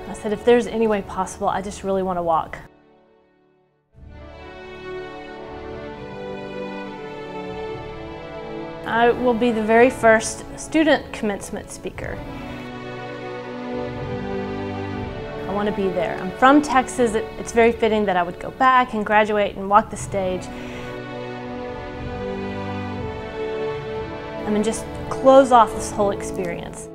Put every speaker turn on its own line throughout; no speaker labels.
I said, if there's any way possible, I just really want to walk. I will be the very first student commencement speaker. I want to be there. I'm from Texas. It's very fitting that I would go back and graduate and walk the stage. And then just close off this whole experience.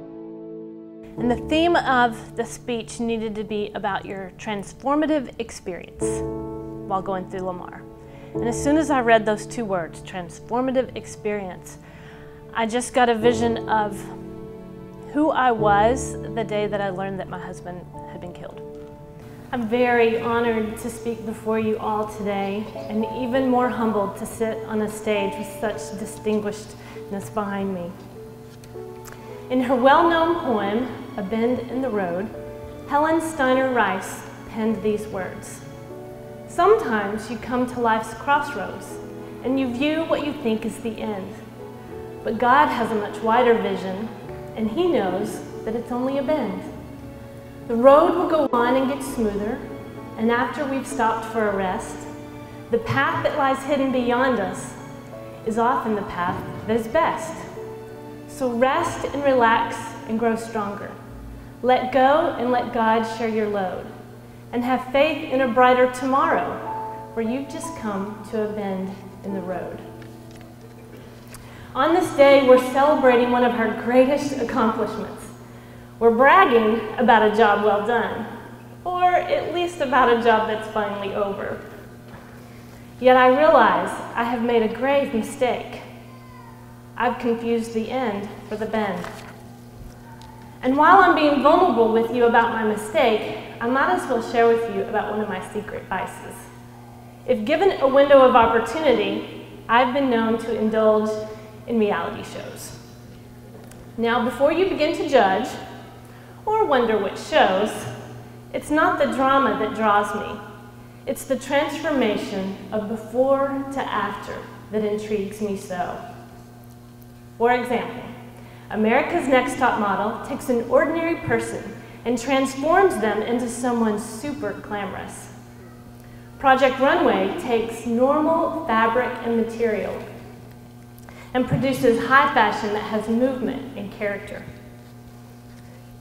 And the theme of the speech needed to be about your transformative experience while going through Lamar. And as soon as I read those two words, transformative experience, I just got a vision of who I was the day that I learned that my husband had been killed. I'm very honored to speak before you all today, and even more humbled to sit on a stage with such distinguishedness behind me. In her well-known poem, A Bend in the Road, Helen Steiner Rice penned these words. Sometimes you come to life's crossroads and you view what you think is the end. But God has a much wider vision, and He knows that it's only a bend. The road will go on and get smoother, and after we've stopped for a rest, the path that lies hidden beyond us is often the path that is best. So rest and relax and grow stronger. Let go and let God share your load. And have faith in a brighter tomorrow where you've just come to a bend in the road. On this day, we're celebrating one of her greatest accomplishments. We're bragging about a job well done, or at least about a job that's finally over. Yet I realize I have made a grave mistake. I've confused the end for the bend. And while I'm being vulnerable with you about my mistake, I might as well share with you about one of my secret vices. If given a window of opportunity, I've been known to indulge in reality shows. Now, before you begin to judge, or wonder which shows, it's not the drama that draws me. It's the transformation of before to after that intrigues me so. For example, America's Next Top Model takes an ordinary person and transforms them into someone super glamorous. Project Runway takes normal fabric and material and produces high fashion that has movement and character.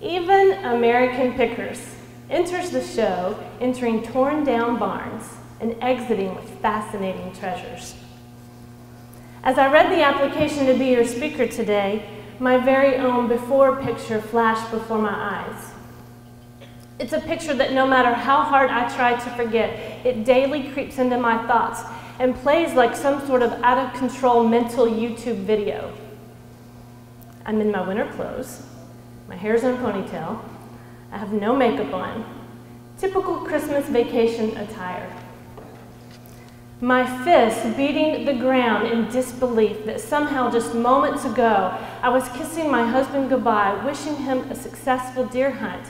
Even American Pickers enters the show entering torn down barns and exiting with fascinating treasures. As I read the application to be your speaker today, my very own before picture flashed before my eyes. It's a picture that no matter how hard I try to forget, it daily creeps into my thoughts and plays like some sort of out-of-control mental YouTube video. I'm in my winter clothes, my hair's in a ponytail, I have no makeup on, typical Christmas vacation attire. My fist beating the ground in disbelief that somehow just moments ago I was kissing my husband goodbye, wishing him a successful deer hunt,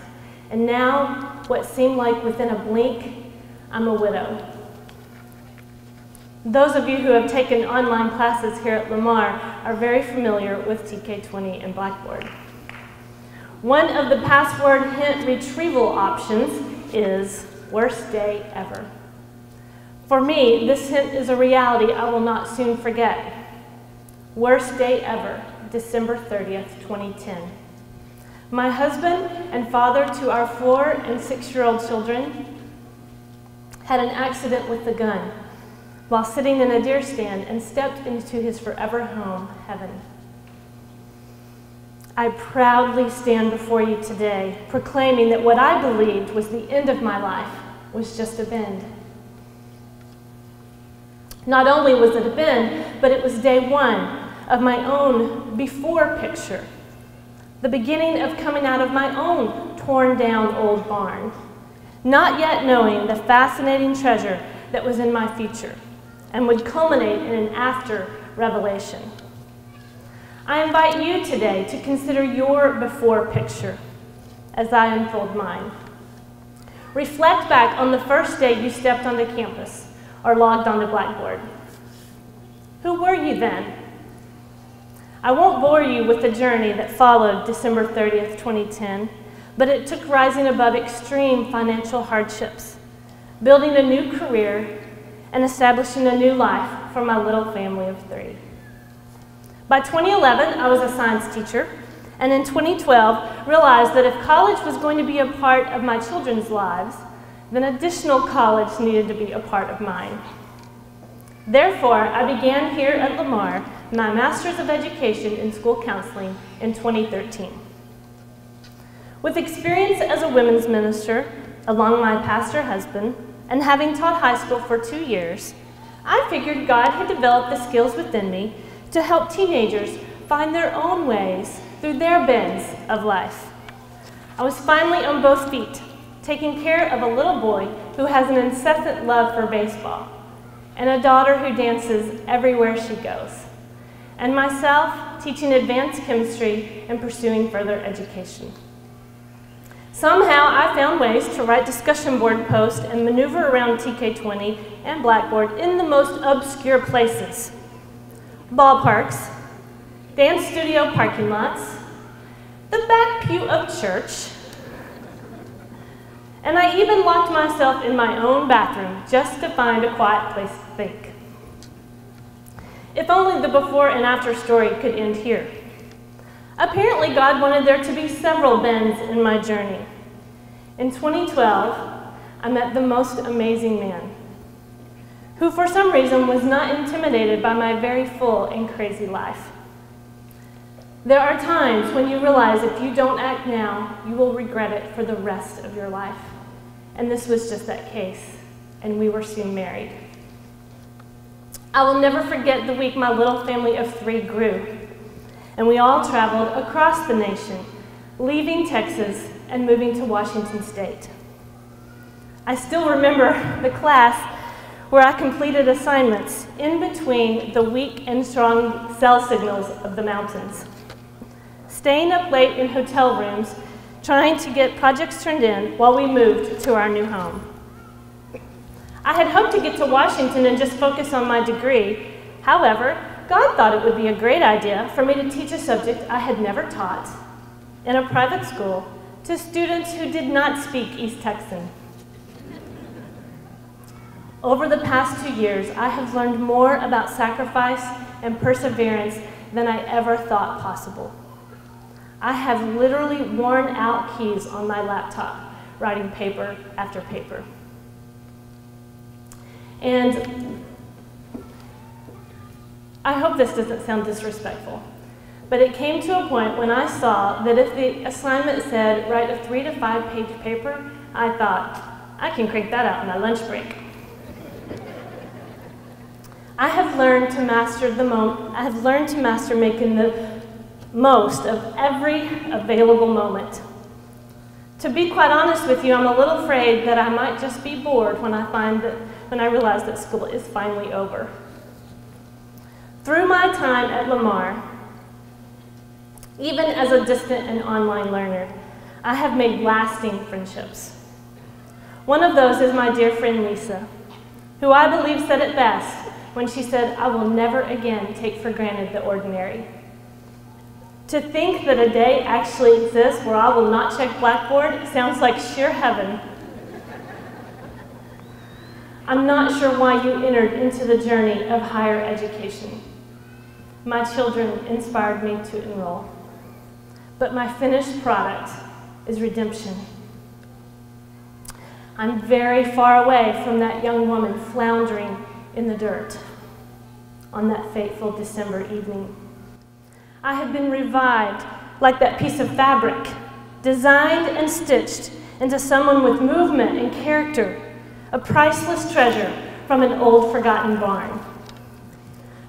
and now, what seemed like within a blink, I'm a widow. Those of you who have taken online classes here at Lamar are very familiar with TK20 and Blackboard. One of the password hint retrieval options is worst day ever. For me, this hint is a reality I will not soon forget. Worst day ever, December 30th, 2010. My husband and father to our 4- and 6-year-old children had an accident with the gun while sitting in a deer stand and stepped into his forever home, heaven. I proudly stand before you today, proclaiming that what I believed was the end of my life was just a bend. Not only was it a bend, but it was day one of my own before picture, the beginning of coming out of my own torn down old barn, not yet knowing the fascinating treasure that was in my future and would culminate in an after revelation. I invite you today to consider your before picture as I unfold mine. Reflect back on the first day you stepped onto campus or logged onto Blackboard. Who were you then? I won't bore you with the journey that followed December 30th, 2010, but it took rising above extreme financial hardships, building a new career, and establishing a new life for my little family of 3. By 2011, I was a science teacher, and in 2012, realized that if college was going to be a part of my children's lives, then additional college needed to be a part of mine. Therefore, I began here at Lamar my Master's of Education in School Counseling in 2013. With experience as a women's minister, along my pastor husband, and having taught high school for 2 years, I figured God had developed the skills within me to help teenagers find their own ways through their bends of life. I was finally on both feet, taking care of a little boy who has an incessant love for baseball, and a daughter who dances everywhere she goes, and myself teaching advanced chemistry and pursuing further education. Somehow I found ways to write discussion board posts and maneuver around TK20 and Blackboard in the most obscure places: ballparks, dance studio parking lots, the back pew of church, and I even locked myself in my own bathroom just to find a quiet place to think. If only the before and after story could end here. Apparently, God wanted there to be several bends in my journey. In 2012, I met the most amazing man, who for some reason was not intimidated by my very full and crazy life. There are times when you realize if you don't act now, you will regret it for the rest of your life. And this was just that case, and we were soon married. I will never forget the week my little family of 3 grew, and we all traveled across the nation, leaving Texas and moving to Washington State. I still remember the class where I completed assignments in between the weak and strong cell signals of the mountains, staying up late in hotel rooms, trying to get projects turned in while we moved to our new home. I had hoped to get to Washington and just focus on my degree. However, God thought it would be a great idea for me to teach a subject I had never taught in a private school to students who did not speak East Texan. Over the past 2 years, I have learned more about sacrifice and perseverance than I ever thought possible. I have literally worn out keys on my laptop, writing paper after paper. And I hope this doesn't sound disrespectful, but it came to a point when I saw that if the assignment said write a 3 to 5 page paper, I thought, I can crank that out in my lunch break. I have learned to master making the most of every available moment. To be quite honest with you, I'm a little afraid that I might just be bored when I realize that school is finally over. Through my time at Lamar, even as a distant and online learner, I have made lasting friendships. One of those is my dear friend Lisa, who I believe said it best when she said, "I will never again take for granted the ordinary." To think that a day actually exists where I will not check Blackboard sounds like sheer heaven. I'm not sure why you entered into the journey of higher education. My children inspired me to enroll, but my finished product is redemption. I'm very far away from that young woman floundering in the dirt on that fateful December evening. I have been revived like that piece of fabric, designed and stitched into someone with movement and character, a priceless treasure from an old forgotten barn.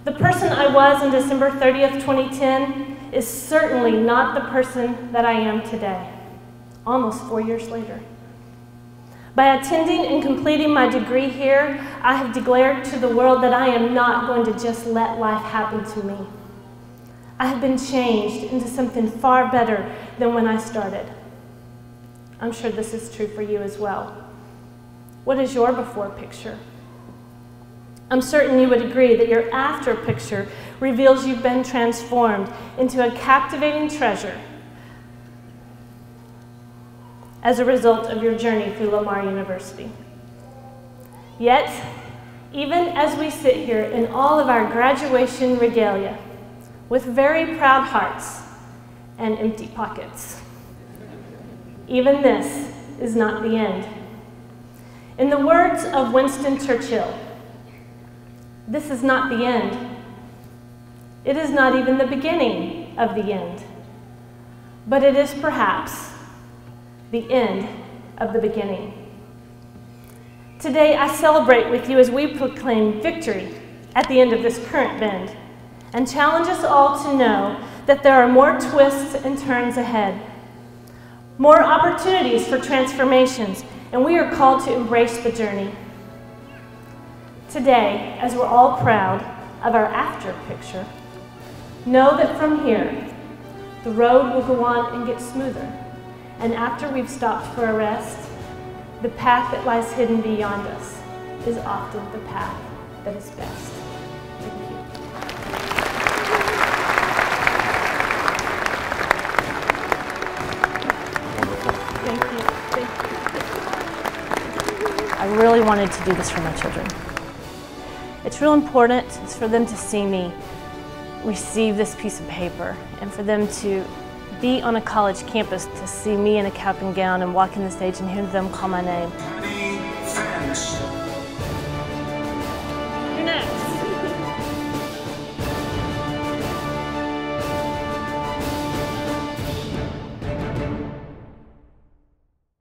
The person I was on December 30th, 2010 is certainly not the person that I am today, almost 4 years later. By attending and completing my degree here, I have declared to the world that I am not going to just let life happen to me. I have been changed into something far better than when I started. I'm sure this is true for you as well. What is your before picture? I'm certain you would agree that your after picture reveals you've been transformed into a captivating treasure as a result of your journey through Lamar University. Yet, even as we sit here in all of our graduation regalia, with very proud hearts and empty pockets, even this is not the end. In the words of Winston Churchill, this is not the end. It is not even the beginning of the end, but it is perhaps the end of the beginning. Today I celebrate with you as we proclaim victory at the end of this current bend and challenge us all to know that there are more twists and turns ahead, more opportunities for transformations, and we are called to embrace the journey. Today, as we're all proud of our after picture, know that from here, the road will go on and get smoother. And after we've stopped for a rest, the path that lies hidden beyond us is often the path that is best. Thank you. Thank you. Thank you. I really wanted to do this for my children. It's real important for them to see me receive this piece of paper and for them to be on a college campus to see me in a cap and gown and walk in the stage and hear them call my name.